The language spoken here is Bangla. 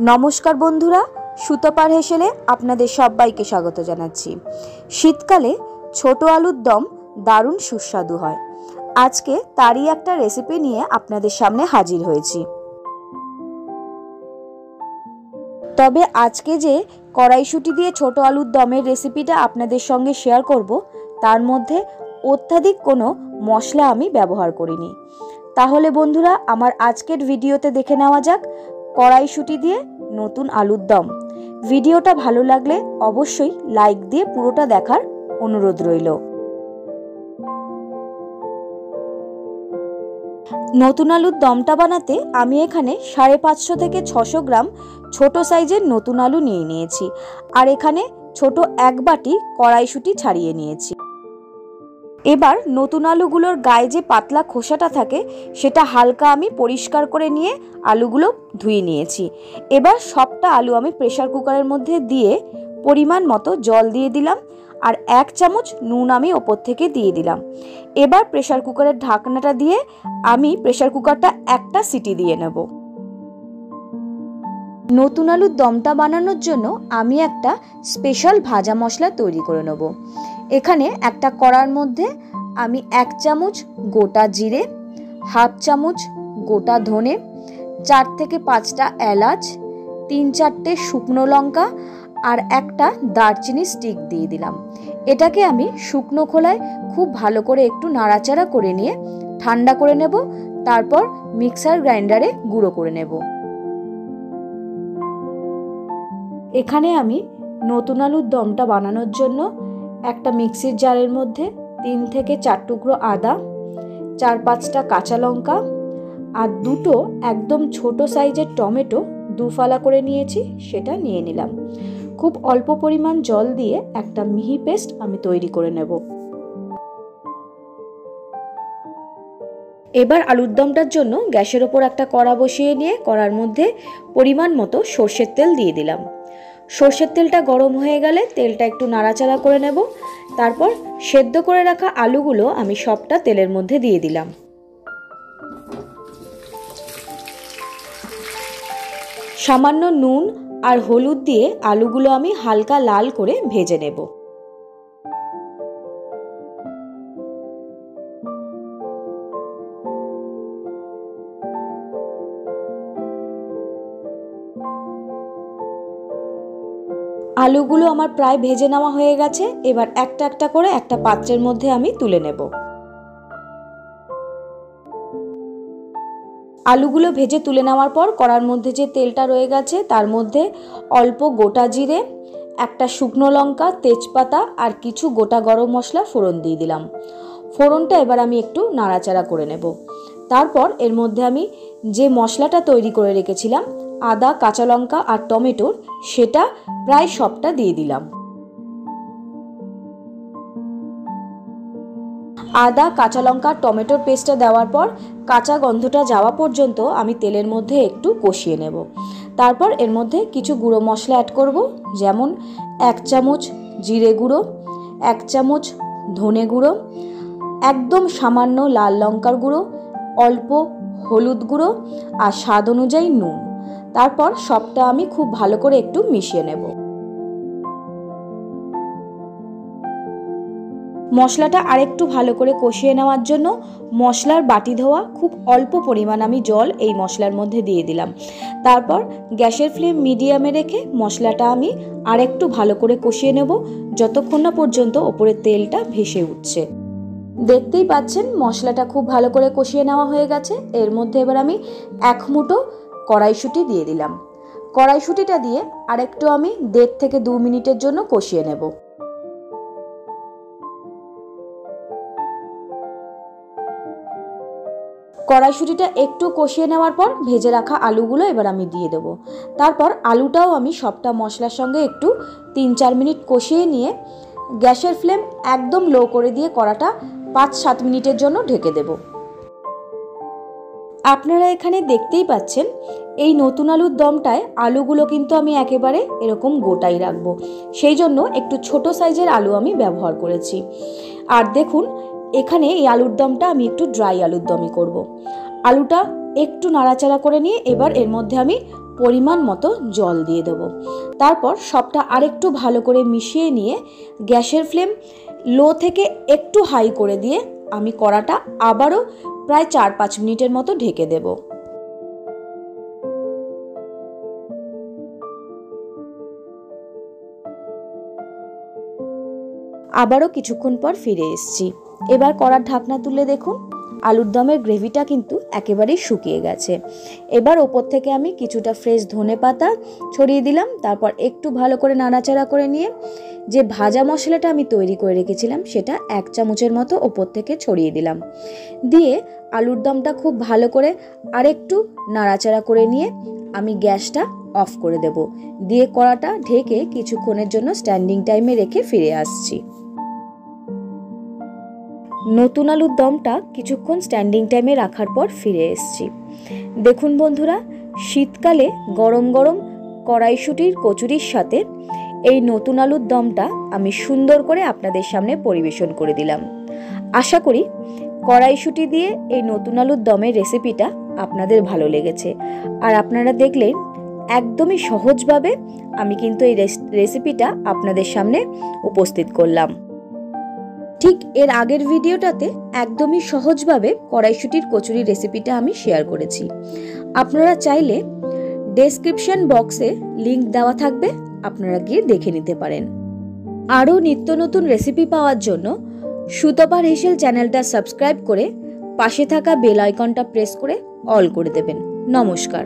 নমস্কার বন্ধুরা, সুতপার হেসেলে আপনাদের সবাইকে স্বাগত জানাচ্ছি। শীতকালে ছোট আলুর দম দারুণ সুস্বাদু হয়। আজকে তারই একটা রেসিপি নিয়ে আপনাদের সামনে হাজির হয়েছি। তবে আজকে যে কড়াইশুঁটি দিয়ে ছোট আলুর দমের রেসিপিটা আপনাদের সঙ্গে শেয়ার করব, তার মধ্যে অত্যাধিক কোনো মশলা আমি ব্যবহার করিনি। তাহলে বন্ধুরা, আমার আজকের ভিডিওতে দেখে নেওয়া যাক কড়াইশুঁটি দিয়ে নতুন আলুর দম। ভিডিওটা ভালো লাগলে অবশ্যই লাইক দিয়ে পুরোটা দেখার অনুরোধ রইল। নতুন আলুর দমটা বানাতে আমি এখানে 550 থেকে 600 গ্রাম ছোট সাইজের নতুন আলু নিয়ে নিয়েছি, আর এখানে ছোট এক বাটি কড়াইশুঁটি ছাড়িয়ে নিয়েছি। এবার নতুন আলুগুলোর গায়ে যে পাতলা খোসাটা থাকে সেটা হালকা আমি পরিষ্কার করে নিয়ে আলুগুলো ধুয়ে নিয়েছি। এবার সবটা আলু আমি প্রেসার কুকারের মধ্যে দিয়ে পরিমাণ মতো জল দিয়ে দিলাম, আর 1 চামচ নুন আমি ওপর থেকে দিয়ে দিলাম। এবার প্রেসার কুকারের ঢাকনাটা দিয়ে আমি প্রেসার কুকারটা একটা সিটি দিয়ে নেব। নতুন আলুর দমটা বানানোর জন্য আমি একটা স্পেশাল ভাজা মশলা তৈরি করে নেব। এখানে একটা কড়ার মধ্যে আমি 1 চামচ গোটা জিরে, 1/2 চামচ গোটা ধনে, 4 থেকে 5টা এলাচ, 3-4টে শুকনো লঙ্কা আর একটা দারচিনি স্টিক দিয়ে দিলাম। এটাকে আমি শুকনো খোলায় খুব ভালো করে একটু নাড়াচাড়া করে নিয়ে ঠান্ডা করে নেব, তারপর মিক্সার গ্রাইন্ডারে গুঁড়ো করে নেব। এখানে আমি নতুন আলুর দমটা বানানোর জন্য একটা মিক্সির জারের মধ্যে 3 থেকে 4 টুকরো আদা, 4-5টা কাঁচা লঙ্কা আর 2টো একদম ছোট সাইজের টমেটো 2 ফালা করে নিয়েছি, সেটা নিয়ে নিলাম। খুব অল্প পরিমাণ জল দিয়ে একটা মিহি পেস্ট আমি তৈরি করে নেব। এবার আলুর দমটার জন্য গ্যাসের ওপর একটা কড়া বসিয়ে নিয়ে কড়ার মধ্যে পরিমাণ মতো সর্ষের তেল দিয়ে দিলাম। সর্ষের তেলটা গরম হয়ে গেলে তেলটা একটু নাড়াচাড়া করে নেব, তারপর সেদ্ধ করে রাখা আলুগুলো আমি সবটা তেলের মধ্যে দিয়ে দিলাম। সামান্য নুন আর হলুদ দিয়ে আলুগুলো আমি হালকা লাল করে ভেজে নেব। আলুগুলো আমার প্রায় ভেজে নেওয়া হয়ে গেছে। এবার একটা একটা করে একটা পাত্রের মধ্যে আমি তুলে নেব। আলুগুলো ভেজে তুলে নেওয়ার পর কড়ার মধ্যে যে তেলটা রয়ে গেছে তার মধ্যে অল্প গোটা জিরে, একটা শুকনো লঙ্কা, তেজপাতা আর কিছু গোটা গরম মশলা ফোড়ন দিয়ে দিলাম। ফোড়নটা এবার আমি একটু নাড়াচাড়া করে নেব। তারপর এর মধ্যে আমি যে মশলাটা তৈরি করে রেখেছিলাম আদা, কাঁচা লঙ্কা আর টমেটোর, সেটা প্রায় সবটা দিয়ে দিলাম। আদা, কাঁচা লঙ্কা, টমেটোর পেস্টটা দেওয়ার পর কাঁচা গন্ধটা যাওয়া পর্যন্ত আমি তেলের মধ্যে একটু কষিয়ে নেব। তারপর এর মধ্যে কিছু গুঁড়ো মশলা অ্যাড করব, যেমন 1 চামচ জিরে গুঁড়ো, 1 চামচ ধনে গুঁড়ো, একদম সামান্য লাল লঙ্কার গুঁড়ো, অল্প হলুদ গুঁড়ো আর স্বাদ অনুযায়ী নুন। তারপর সবটা আমি খুব ভালো করে একটু মিশিয়ে নেব। মশলাটা আরেকটু ভালো করে কষিয়ে নেওয়ার জন্য মশলার বাটি ধোয়া খুব অল্প পরিমাণ আমি জল এই মশলার মধ্যে দিয়ে দিলাম। তারপর গ্যাসের ফ্লেম মিডিয়ামে রেখে মশলাটা আমি আরেকটু ভালো করে কষিয়ে নেব, যতক্ষণ না পর্যন্ত ওপরের তেলটা ভেসে উঠছে। দেখতেই পাচ্ছেন মশলাটা খুব ভালো করে কষিয়ে নেওয়া হয়ে গেছে। এর মধ্যে এবার আমি 1 মুঠো কড়াইশুঁটি দিয়ে দিলাম। কড়াইশুঁটিটা দিয়ে আরেকটু আমি 1.5 থেকে 2 মিনিটের জন্য কষিয়ে নেব। কড়াইশুঁটিটা একটু কষিয়ে নেওয়ার পর ভেজে রাখা আলুগুলো এবার আমি দিয়ে দেব। তারপর আলুটাও আমি সবটা মশলার সঙ্গে একটু 3-4 মিনিট কষিয়ে নিয়ে গ্যাসের ফ্লেম একদম লো করে দিয়ে কড়াটা 5-7 মিনিটের জন্য ঢেকে দেব। আপনারা এখানে দেখতেই পাচ্ছেন এই নতুন আলুর দমটায় আলুগুলো কিন্তু আমি একেবারে এরকম গোটাই রাখবো, সেই জন্য একটু ছোট সাইজের আলু আমি ব্যবহার করেছি। আর দেখুন এখানে এই আলুর দমটা আমি একটু ড্রাই আলুর দমই করব। আলুটা একটু নাড়াচাড়া করে নিয়ে এবার এর মধ্যে আমি পরিমাণ মতো জল দিয়ে দেবো। তারপর সবটা আরেকটু ভালো করে মিশিয়ে নিয়ে গ্যাসের ফ্লেম লো থেকে একটু হাই করে দিয়ে আমি কড়াটা আবারও প্রায় 4-5 মিনিটের মতো ঢেকে দেব। আবারও কিছুক্ষণ পর ফিরে এসেছি। এবার কড়ার ঢাকনা তুলে দেখুন আলুর দমের গ্রেভিটা কিন্তু একেবারেই শুকিয়ে গেছে। এবার ওপর থেকে আমি কিছুটা ফ্রেশ ধনেপাতা ছড়িয়ে দিলাম। তারপর একটু ভালো করে নাড়াচাড়া করে নিয়ে যে ভাজা মশলাটা আমি তৈরি করে রেখেছিলাম সেটা 1 চামচের মতো ওপর থেকে ছড়িয়ে দিলাম। দিয়ে আলুর দমটা খুব ভালো করে আরেকটু নাড়াচাড়া করে নিয়ে আমি গ্যাসটা অফ করে দেব। দিয়ে কড়াটা ঢেকে কিছুক্ষণের জন্য স্ট্যান্ডিং টাইমে রেখে ফিরে আসছি। নতুন আলুর দমটা কিছুক্ষণ স্ট্যান্ডিং টাইমে রাখার পর ফিরে এসেছি। দেখুন বন্ধুরা, শীতকালে গরম গরম কড়াইশুঁটির কচুরির সাথে এই নতুন আলুর দমটা আমি সুন্দর করে আপনাদের সামনে পরিবেশন করে দিলাম। আশা করি কড়াইশুঁটি দিয়ে এই নতুন আলুর দমের রেসিপিটা আপনাদের ভালো লেগেছে। আর আপনারা দেখলেন একদমই সহজভাবে আমি কিন্তু এই রেসিপিটা আপনাদের সামনে উপস্থিত করলাম। ঠিক এর আগের ভিডিওটাতে একদমই সহজভাবে কড়াইশুঁটির কচুরি রেসিপিটা আমি শেয়ার করেছি। আপনারা চাইলে ডেসক্রিপশন বক্সে লিংক দেওয়া থাকবে, আপনারা গিয়ে দেখে নিতে পারেন। আরও নিত্য নতুন রেসিপি পাওয়ার জন্য সুতপার হেসেল চ্যানেলটা সাবস্ক্রাইব করে পাশে থাকা বেল আইকনটা প্রেস করে অল করে দেবেন। নমস্কার।